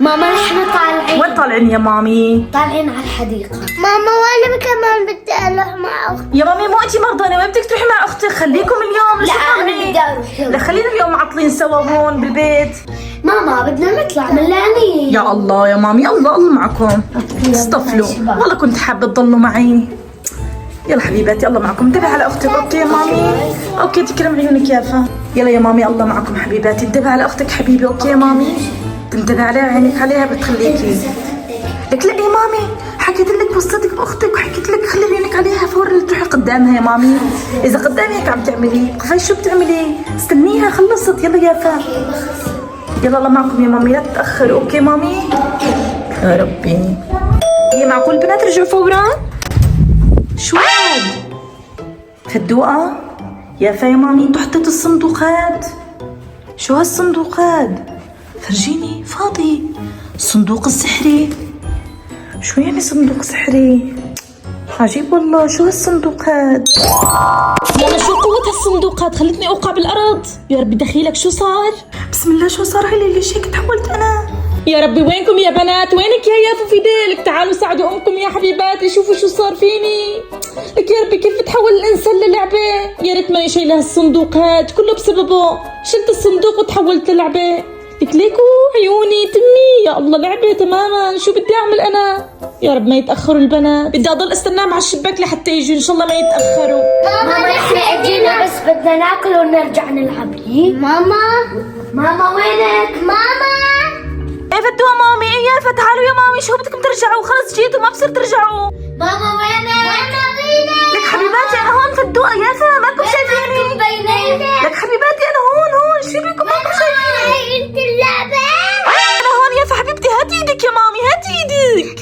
ماما نحن طالعين. وين طالعين يا مامي؟ طالعين على الحديقة. ماما وانا كمان بدي اروح مع اختي. يا مامي مو انتي مرضانة، وين بدك تروحي مع اختك؟ خليكم اليوم. لا انا بدي اروح. لا خلينا اليوم معطلين سوا هون بالبيت. ماما بدنا نطلع من لاني. يا الله يا مامي، الله معكم. اصطفلوا والله كنت حابة تضلوا معي. يلا حبيباتي الله معكم، انتبهي على اختك. اوكي يا مامي؟ اوكي تكرم عيونك يافا. يلا يا مامي الله معكم حبيباتي، انتبهي على اختك حبيبي. اوكي يا مامي؟ تنتبهي عليها، عينك عليها بتخليكي. لك لا يا مامي، حكيت لك وصيتك باختك وحكيت لك خلي عينك عليها فور اللي تروحي قدامها يا مامي. اذا قدامي هيك عم تعملي قفاي شو بتعملي؟ استنيها خلصت. يلا يافا يلا الله معكم يا مامي، لا تتاخروا. اوكي مامي؟ يا ربي هي معقول البنات رجعوا فورا؟ شو هاد؟ فدوقة؟ يافا يا مامي انتو حطيتوا الصندوقات. شو هالصندوقات؟ فرجيني. فاضي. الصندوق السحري. شو يعني صندوق سحري؟ عجيب والله. شو هالصندوقات؟ يلا شو قوة هالصندوقات؟ خلتني اوقع بالارض. يا ربي دخيلك شو صار؟ بسم الله شو صار هلي؟ ليش هيك تحولت انا؟ يا ربي وينكم يا بنات؟ وينك يا يافا في ديلك؟ تعالوا ساعدوا امكم يا حبيباتي، شوفوا شو صار فيني. لك يا ربي كيف بتحول الانسان للعبة؟ يا ريت ماني شايله هالصندوق هاد، كله بسببه. شلت الصندوق وتحولت للعبة. لك ليكو عيوني تمي. يا الله لعبة تماما. شو بدي اعمل انا؟ يا رب ما يتاخروا البنات. بدي اضل استناهم على الشباك لحتى يجوا ان شاء الله ما يتاخروا. ماما نحن اجينا بس بدنا ناكل ونرجع نلعب. ماما وينك؟ ماما ايه فدوها مامي. ايه يافا تعالوا يا مامي. شو بدكم ترجعوا؟ خلص جيتوا ما بصير ترجعوا. ماما وينك؟ لك حبيباتي انا هون فدوها. يافا مالكم شايفيني؟ لك حبيباتي انا هون شو بيكم مالكم شايفيني؟ انت اللعبة. انا هون يافا حبيبتي. هاتي ايدك يا مامي، هاتي ايدك.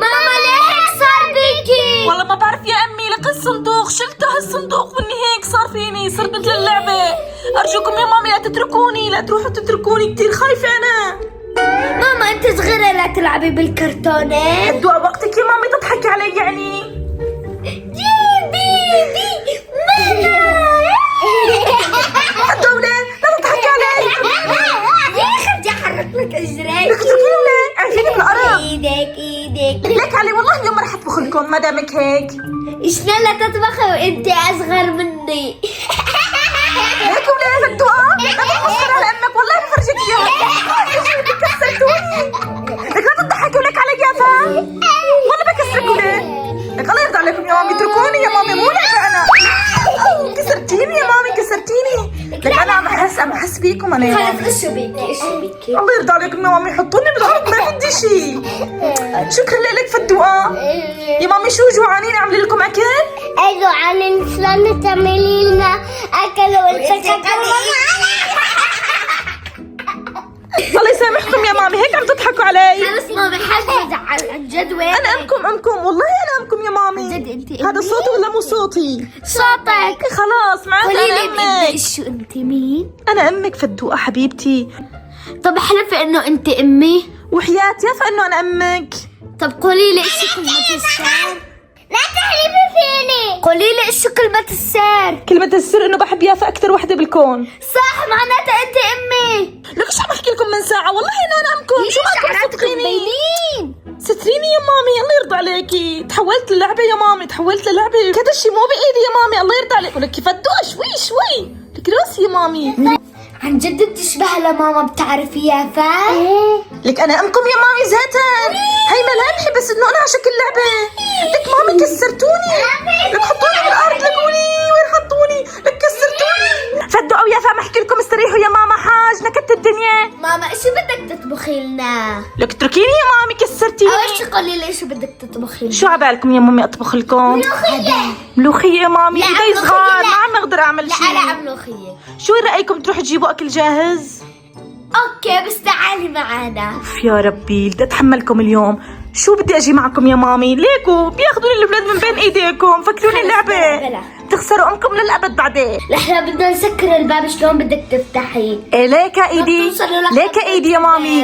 ماما ليه هيك صار بيكي؟ والله ما بعرف يا امي. لك الصندوق شلته هالصندوق واني هيك صار فيني، صرت مثل اللعبة. ارجوكم يا مامي لا تتركوني، لا تروحوا تتركوني، كثير خايفة انا. ماما انت صغيرة لا تلعبي بالكرتونات. هدوا وقتك يا مامي تضحكي علي يعني. جيبي ماما. هدوا لا تضحكي علي. خرجي احرك لك اجريك. لك تركيني ليه؟ اعرفيني بالارض. ايدك. لك علي والله اليوم ما رح اطبخ لكم ما دامك هيك. شلون لا تطبخي وانت اصغر مني؟ ليك ولا فدوها؟ لا تبصر على امك والله بفرجيك اياها. ايش بدك كسرتوني؟ لك لا تضحكوا لك علي يافا. والله بكسرك وليه؟ لك الله يرضى عليكم يا مامي اتركوني يا مامي مو لعبة انا. كسرتيني يا مامي كسرتيني. لك انا عم احس بيكم انا يا مامي. خلص اشو بيكي. الله يرضى عليكم يا مامي حطوني بالارض ما بدي شيء. شكرا لك فدوقة. يا مامي شو جوعانين اعمل لكم اكل؟ ايوه عنين شلون تعملي لنا اكل الله يسامحكم يا مامي هيك عم تضحكوا علي. خلص مامي حاجة ازعل عن جد. وين انا امكم والله انا امكم يا مامي. عن جد انت هذا صوتي ولا مو صوتي؟ صوتك. خلاص معناته قولي لي انا امك. شو انت مين؟ انا امك فدوقة حبيبتي. طب احلفي انه انت امي. وحياة يافا انه انا امك. طب قولي لي ايش كلمة السر. لا تحلفي فيني. قولي لي ايش كلمة السر. كلمة السر انه بحب يافا اكثر وحدة بالكون. صح معناتها انت امي. لك شو عم احكي لكم من ساعة والله انا امكم. شو ما تصدقيني؟ ستريني يا مامي الله يرضى عليكي. تحولت للعبة يا مامي، تحولت للعبة. هذا الشيء مو بايدي يا مامي الله يرضى عليك. ولك فدوها شوي. لك راسي يا مامي. عن جد بتشبه لماما بتعرفي يافا؟ لك انا امكم يا مامي ذاتها. هي ملامحي بس انه انا على شكل لعبة. لك مامي كسرتوني. لك حطوني بالارض. لك وين حطوني؟ لك كسرتوني. فدوا يا فا احكي لكم استريحوا يا ماما حاج نكت الدنيا. ماما ايش بدك تطبخي لنا؟ لك اتركيني يا مامي كسرتيني. اول شي قولي لي ايش بدك تطبخي لنا؟ شو عبالكم يا مامي اطبخ لكم؟ ملوخية يا مامي. ايدي صغار ما عم اقدر اعمل شيء. لا ملوخية. شو رايكم تروحوا تجيبوا اكل جاهز؟ اوكي بس تعالي معنا. اوف يا ربي بدي اتحملكم اليوم. شو بدي اجي معكم يا مامي؟ ليكو بياخذوني الولاد من بين ايديكم فكروني اللعبة. تخسروا امكم للابد بعدين. نحن بدنا نسكر الباب شلون بدك تفتحي؟ ايه ليك ايدي. ليك ايدي يا مامي.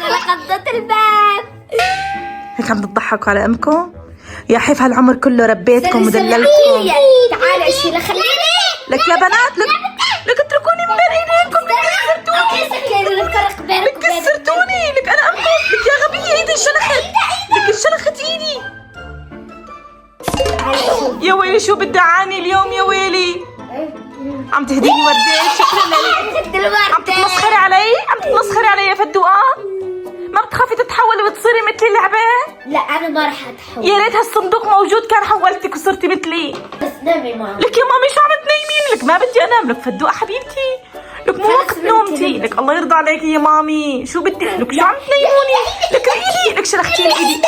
لقضت الباب. هيك عم تضحكوا على امكم؟ يا حيف هالعمر كله ربيتكم ودللتكم. تعالي شيلة خليني. لك يا بنات لك اتركوني من بين ايديكم. لك كسرتوني. بدي اعاني اليوم يا ويلي. عم تهديني وردة؟ شكرا لك. عم تتمسخري علي؟ عم تتمسخري علي يا فدوقة؟ ما بتخافي تتحولي وتصيري مثلي اللعبة؟ لا انا ما رح اتحول. يا ريت هالصندوق موجود كان حولتك وصرتي مثلي. بس نامي ماما. لك يا مامي شو عم تنيمين؟ لك ما بدي انام. لك فدوقة حبيبتي، لك مو وقت نومتي. لك الله يرضى عليكي يا مامي، شو بدي؟ لك شو عم تنيموني؟ لك ريقي، لك شلختيلي ايدي،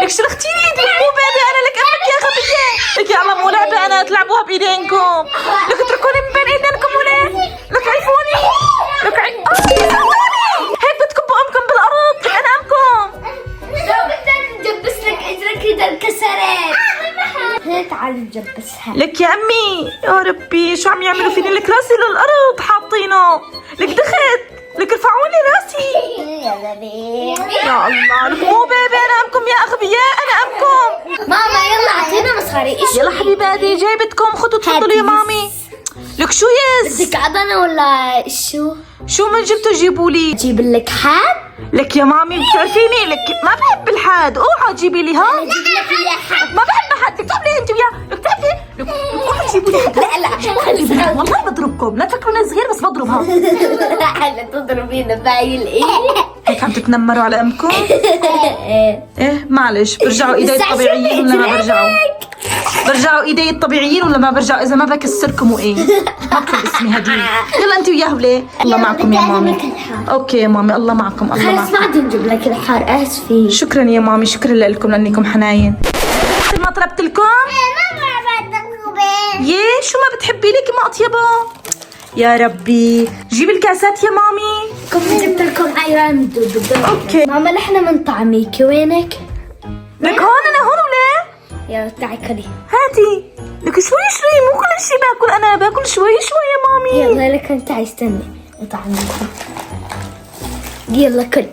لك شلختيلي ايدي. لك مو بيبي انا، لك امك يا غبية. لك يا الله مو لعبة انا تلعبوها بايدينكم. لك اتركوني من بين ايدينكم وليه؟ لك عيفوني، لك هيك بتكبوا امكم بالارض. لك انا امكم. لو بدنا نجبس لك اجرك اذا انكسرت. هيك تعالي نجبسها. لك يا امي يا ربي شو عم يعملوا فيني؟ لك راسي للارض حاطينه. لك دخت، لك ارفعوني راسي. يا بيبي. يا الله، لك مو بيبي انا امكم يا اغبياء، انا امكم. ماما يلا اعطينا مصاري. ايش يلا حبيباتي جايبتكم، خذوا تفضلوا يا مامي. لك شو يس؟ بدك عضنا ولا شو من جبتوا جيبوا لي؟ اجيب لك حاد؟ لك يا مامي بتعرفيني لك ما بحب الحاد، اوعى تجيبي لي ها؟ اجيب لك اياه حاد. ما بحب حد. لك تعملي انت وياه، لك تعملي لك اوعى تجيبوا لي حد. لا خلي بالك والله بضربكم، لا تفكروا اني صغير بس بضربها. لا تضربينا باين الايد. هيك عم تتنمروا على امكم؟ ايه معلش، برجعوا ايدي الطبيعيين ولا ما برجعوا؟ برجعوا ايدي الطبيعيين ولا ما برجعوا؟ اذا ما بكسركم وايه؟ مكتوب اسمي هديه. يلا انت وياه وليه؟ الله معكم يا مامي. اوكي يا مامي الله معكم، الله خلص معكم. ما عاد نجيب لك الحار. اسفين. شكرا يا مامي، شكرا لكم لانكم حناين. مثل ما طلبت لكم. يي شو ما بتحبي لك ما اطيبه. يا ربي جيب الكاسات يا مامي. كم جبت لكم ايران دودو. اوكي ماما نحن من طعميكي وينك؟ لك هون انا هون وليه؟ يلا تعي كلي. هاتي. لك شوي مو كل شيء باكل انا، باكل شوي يا مامي. يلا لك انت استني طعميكي. يلا كل.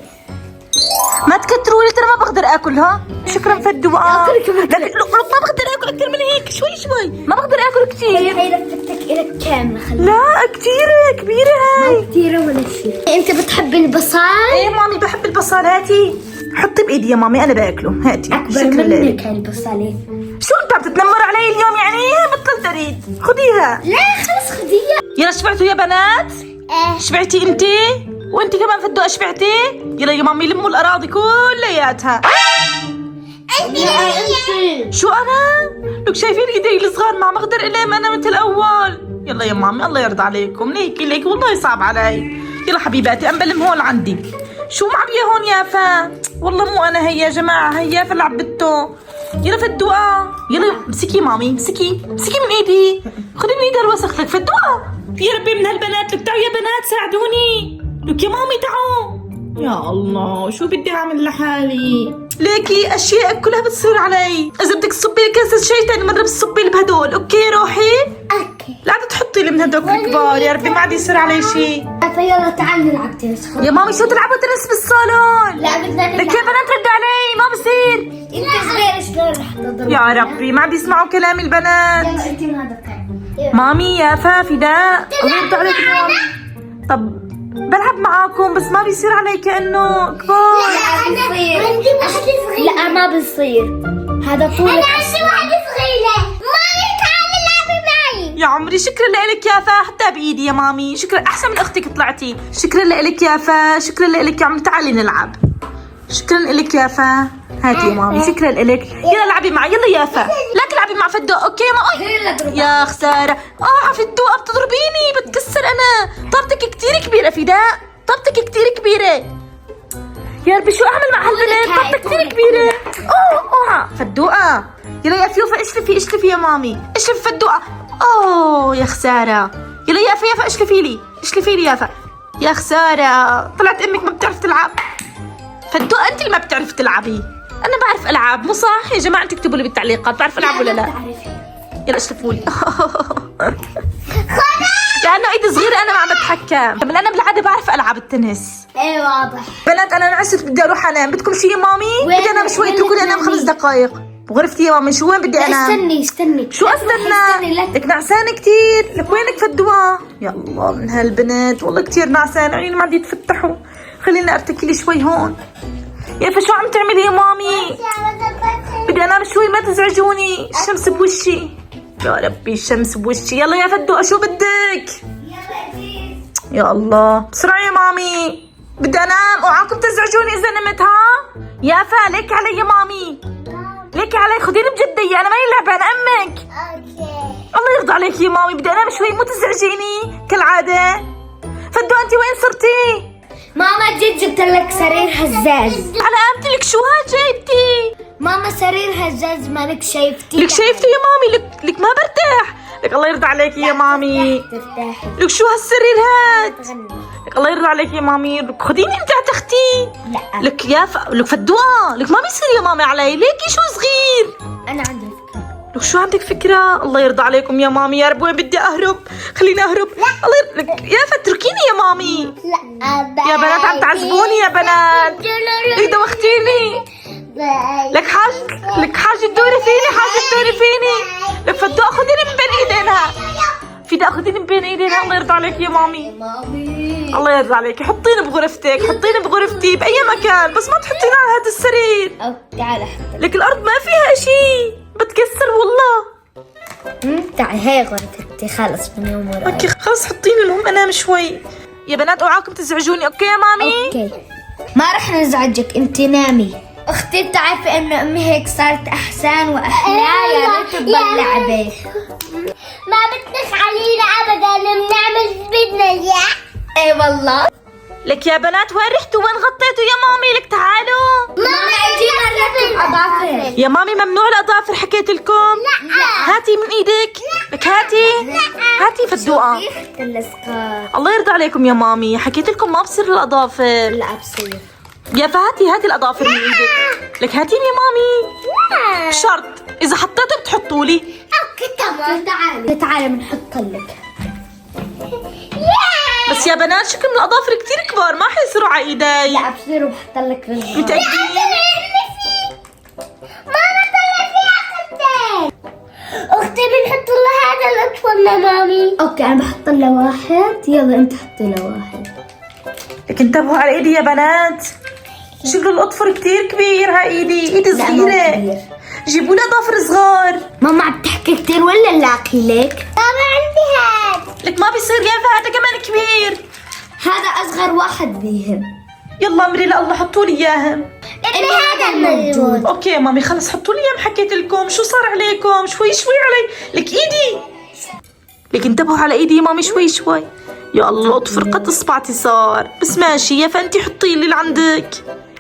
ما تكتروا لي ترى ما بقدر اكل ها. شكرا فدوقة. أكل كمان. لك ما بقدر اكل اكثر من هيك، شوي ما بقدر اكل كثير. هي لفتك الك كامله. خلي لا كثير كبيرة هاي. كثيره ولا شيء. انت بتحبي البصل؟ ايه مامي بحب البصل. هاتي حطي بايدي يا مامي انا باكله. هاتي اكبر شكرا لك. منك هالبصلة. شو انت عم تتنمر علي اليوم يعني؟ بطلت اريد. خذيها. لا خلص خديها. يلا شبعتوا يا بنات؟ شبعتي انتي؟ وانتي كمان فدوقة شبعتي؟ يلا يا مامي لموا الاراضي كلياتها. شو انا؟ لك شايفين ايدي الصغار ما عم اقدر الم انا مثل الاول. يلا يا مامي الله يرضى عليكم. ليكي والله صعب علي. يلا حبيباتي انا بلم هون عندي. شو معبيه هون يافا؟ والله مو انا هي يا جماعه، هي يافا اللي عبته. يلا فدوقة يلا امسكي مامي، امسكي من ايدي، خذي من ايدها الوسخ. لك فدوقة يا ربي من هالبنات. لك تعوا يا بنات ساعدوني. لك يا مامي تعوا. يا الله شو بدي اعمل لحالي؟ ليكي اشياء كلها بتصير علي. اذا بدك تصبي لي كاسه شاي ثاني مره بتصبي لي بهدول. اوكي روحي. اوكي. لا عاد تحطي لي من هدول الكبار. يا ربي ما عاد يصير علي شيء. يلا تعالي نلعب تنس. يا مامي شو تلعبوا تنس بالصالون؟ لا بدنا نلعب. لك يا بنات ردوا علي ما بصير. انت صغير شلون رح تضرب؟ يا ربي ما عاد يسمعوا كلامي البنات. يلا انت ما دخلت. مامي يا فداء الله يرضى عليك اليوم. طب بلعب معاكم بس ما بيصير علي كأنه كبار. عندي واحدة صغيرة. لا ما بصير. هذا طولك. أنا عندي واحدة صغيرة. مامي تعالي لعبي معي. يا عمري شكرا لك يا فا، حتى بإيدي يا مامي. شكرا أحسن من أختك طلعتي. شكرا لك يا فا، شكرا لك يا عمري. تعالي نلعب. شكرا لك يا فا. هاتي يا مامي شكرا لك. يلا لعبي معي يلا يا فا. لا تلعبي مع فدوق. اوكي يا ماما. يا خسارة. فدوق بتضربيني بتكسر انا. طرتك كتير كبيرة فداء، طرتك كتير كبيرة. يا ربي شو اعمل مع هالبنت؟ طرتك كتير كبيرة. اوعى فدوقة. يلا يا فيوفا اشلفي يا مامي. اشلفي فدوقة. يا خسارة. يلا يا فا اشلفي لي يا فا. يا خسارة طلعت امك ما بتعرف تلعب. فدوقة انت اللي ما بتعرف تلعبي. انا بعرف العاب مو صح يا جماعه؟ انتوا اكتبوا لي بالتعليقات بعرف العب ولا لا. يلا اشرفوا لي. لانه ايدي صغيره انا ما عم بتحكم. طب انا بالعاده بعرف العب التنس. ايه واضح. بنات انا انعست بدي اروح انام. بدكم شيء يا مامي؟ بدي انام شوي. اتركوني انام 5 دقائق بغرفتي يا مامي. شو وين بدي انام؟ استني شو استنى؟ لك نعسانه كثير. لك وينك فدوة؟ يا الله من هالبنت والله كثير نعسانه. عيوني ما عاد يتفتحوا. خليني ارتكي لي شوي هون. يا فا شو عم تعملي يا مامي؟ بدي انام شوي ما تزعجوني. الشمس بوشي. يا ربي الشمس بوشي. يلا يا فدوقة شو بدك؟ يلا جيز. يا الله بسرعة يا مامي، بدي انام. اوعاكم تزعجوني اذا نمت. ها يافا ليكي علي يا مامي، ليكي علي، خديني بجدية، انا ماني لعبة، انا امك. اوكي. الله يرضى عليك يا مامي، بدي انام شوي، مو تزعجيني كالعادة. فدوقة انت وين صرتي؟ ماما جيت جبت لك سرير هزاز. انا قلت لك شو هاد جايبتي؟ ماما سرير هزاز مالك شايفتي؟ لك شايفتي يا مامي؟ لك ما برتاح. لك الله يرضى عليك يا مامي. ترتاحي. لك شو هالسرير هاد؟ تغني. لك الله يرضى عليك يا مامي، لك خديني انت على تختي. لا لك يا لك فدوقة، لك ما بيصير يا مامي علي، ليكي شو صغير. انا عندي فكرة. لك شو عندك فكرة؟ الله يرضى عليكم يا مامي، يا رب وين بدي اهرب؟ خليني اهرب. الله لك يا فتركيني يا مامي. لا يا بنات عم تعذبوني يا بنات، لك دوختيني. لك حاجة تدوري فيني، حاجة تدوري فيني. لك فدوقة خديني من بين ايدينها، فداء خديني من بين ايدينها. الله يرضى عليك يا مامي، مامي. الله يرضى عليك. حطيني بغرفتك، حطيني بغرفتي باي مكان، بس ما تحطيني على هذا السرير. تعال حط. لك الارض ما فيها اشي، بتكسر والله. تعال هي غرفتي خلص من يوم وراي. اوكي خلص حطيني، المهم انام شوي. يا بنات اوعاكم تزعجوني، اوكي يا مامي؟ اوكي ما رح نزعجك، انت نامي. اختي بتعرفي انه امي هيك صارت احسن واحلى. يا ريت تضل ما بدك علينا ابدا، بنعمل بدنا اياه. اي والله. لك يا بنات وين رحتوا؟ وين غطيتوا يا مامي؟ لك تعالوا. ماما اجينا نركب اظافر. يا مامي ممنوع الاظافر، حكيت لكم. لا هاتي من ايدك، لك هاتي. هاتي فدوقة. الاسقاط. الله يرضى عليكم يا مامي، حكيت لكم ما بصير الاظافر. لا بصير. يا فهاتي الاظافر من ايدك. لك هاتيني يا مامي. شرط اذا حطيته بتحطوا لي. اوكي تمام. تعالي بنحط لك. بس يا بنات شكل من الاظافر كتير كبار، ما حيصيروا على ايدي. لا بصير وبحط لك رزق. متأكدين؟ ماما طلع فيها خدين. اختي بنحط لها هذا الاطفال مامي. اوكي انا بحط لها واحد. يلا انت حطي لها واحد. لك انتبهوا على ايدي يا بنات، شكل الاطفر كتير كبير. ها ايدي لا، صغيرة. مو كبير. جيبوا لي اظافر صغار. ماما عم تحكي كتير ولا لاقي لك؟ ماما عندي هاد. لك ما بيصير يا هذا كمان كبير. هذا اصغر واحد بيهم. يلا امري لا الله حطوا لي اياهم. اللي هذا الموجود. اوكي يا مامي خلص حطوا لي اياهم. حكيت لكم شو صار عليكم، شوي علي. لك ايدي، لك انتبهوا على ايدي يا مامي شوي. يا الله اطفر قد اصبعتي صار، بس ماشي يا فانتي حطي لي اللي عندك.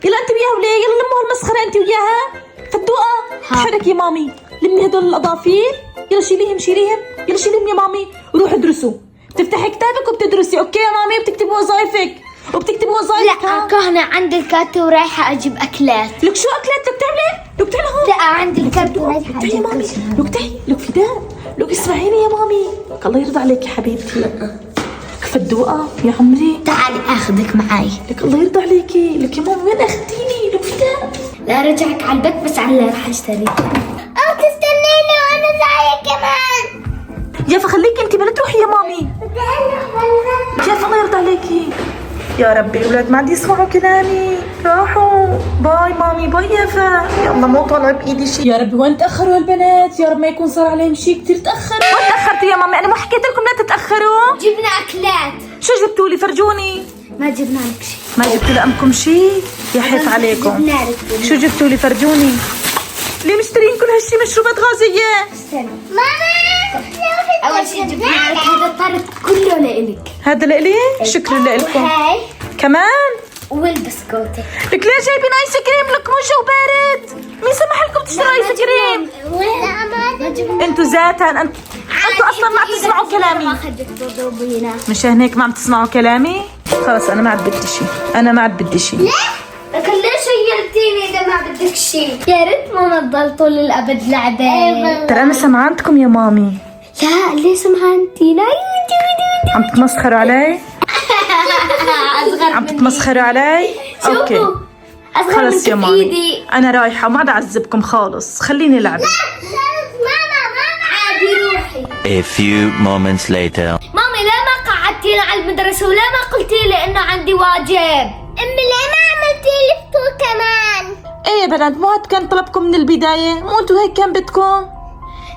يلا انت وياها وليه، يلا لموا هالمسخره انت وياها. فدوقة تحرك يا مامي، لمي هدول الاظافير. يلا شيليهم يلا شيليهم يا مامي وروحوا ادرسوا. بتفتحي كتابك وبتدرسي، اوكي يا مامي؟ وبتكتبي وظايفك لا كهنا عندي الكات ورايحة اجيب اكلات. لك شو اكلات؟ لك تعملي؟ لك تعالي هون. لا عندي الكات ورايحة تعالي يا اجيب مامي، أكلات. لك تعالي، لك فداء، لك اسمعيني يا مامي. لك الله يرضى عليك يا حبيبتي. لك فدوقة يا عمري، تعالي اخذك معي. لك الله يرضى عليكي. لك يا ماما وين اخذتيني؟ لك فداء. لا رجعك على البيت، بس على اللي راح اشتري. او تستنيني وانا زيك كمان. يافا خليكي انت بلا تروحي يا مامي. يافا الله يرضى عليكي. يا ربي الاولاد ما عاد يسمعوا كلامي، راحوا. باي مامي، باي يافا. يا الله مو طالع بايدي شيء. يا ربي وين تاخروا البنات؟ يا رب ما يكون صار عليهم شيء كثير تاخروا. وين تاخرتوا يا مامي؟ انا ما حكيت لكم لا تتاخروا؟ جبنا اكلات. شو جبتوا لي؟ فرجوني. ما جبنا لك شيء. ما جبتوا لأمكم شيء؟ يا حيف عليكم. جبنا لك. شو جبتوا لي؟ فرجوني. ليه مشترين كل هالشي مشروبات غازية؟ ماما اول شيء جبنا لك هذا الطرد كله لإلك. هذا لإلي؟ شكرا لإلكم. وهاي كمان؟ والبسكوتة. لك ليه جايبين ايس كريم؟ لك مو جو بارد. مين سمح لكم تشتروا ايس كريم؟ لا ما جبنا. انتوا ذاتا انتوا اصلا ما عم تسمعوا كلامي. ما خدك تضربينا. مشان هيك ما عم تسمعوا كلامي؟ خلص انا ما عاد بدي شيء، انا ما عاد بدي شيء. لكن ليش شيلتيني اذا ما بدك شيء؟ يا ريت ماما تضل طول الابد لعبة. ترى انا سمعانتكم يا مامي. لا ليه سمعانتينا؟ عم تتمسخروا علي؟ عم تتمسخروا علي؟ اوكي اصغر خلص من يا مامي، ايدي. انا رايحه وما عاد اعذبكم خالص، خليني العب. ماما عادي روحي. A few moments later. مامي ليه ما قعدتينا على المدرسة ولا ما قلتي لي انه عندي واجب؟ امي ليه ما عملتي لي فطور كمان؟ ايه يا بنات، مو هاد كان طلبكم من البدايه؟ مو انتوا هيك كان بدكم؟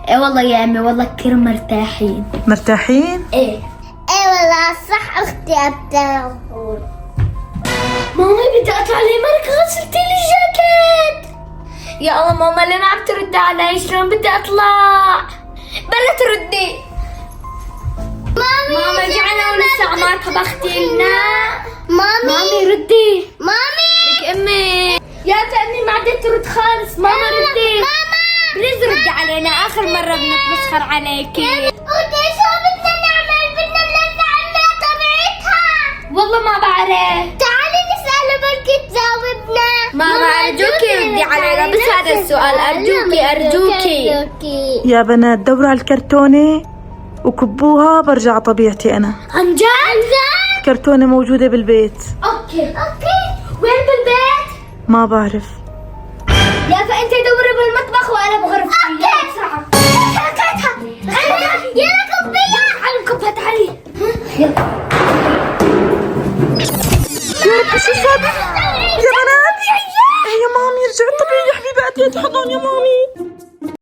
ايه والله يا امي، والله كثير مرتاحين. مرتاحين؟ ايه والله صح اختي التلفون. ماما بدي اطلع لي، مالك غسلتي لي الجاكيت؟ يا الله ماما ليه ما عم ترد علي؟ شلون بدي اطلع؟ بلا تردي. ماما جعنا ولسه ما طبختي لنا. مامي ردي. لك امي. يا امي ما عدت ترد خالص. ماما ردي. بليز ردي علينا، اخر مرة بنتمسخر عليكي. ودي شو بدنا نعمل؟ بدنا نلف عنا طبيعتها. والله ما بعرف. تعالي نسأله بلكي تجاوبنا. ماما أرجوكي ردي علينا بس هذا السؤال، أرجوكي. يا بنات دوروا على الكرتونة وكبوها برجع طبيعتي أنا. عن جد؟ الكرتونة موجودة بالبيت. اوكي. وين بالبيت؟ ما بعرف. يا فأنت دوري بالمطبخ وأنا بغرفتي. يلا بسرعة. تركتها. يلا كبيها. تعالي نكبها تعالي. يلا. يا رب شو صار؟ يا بنات يا مامي رجعت طبيعي يا حبيباتي، تحضن يا مامي.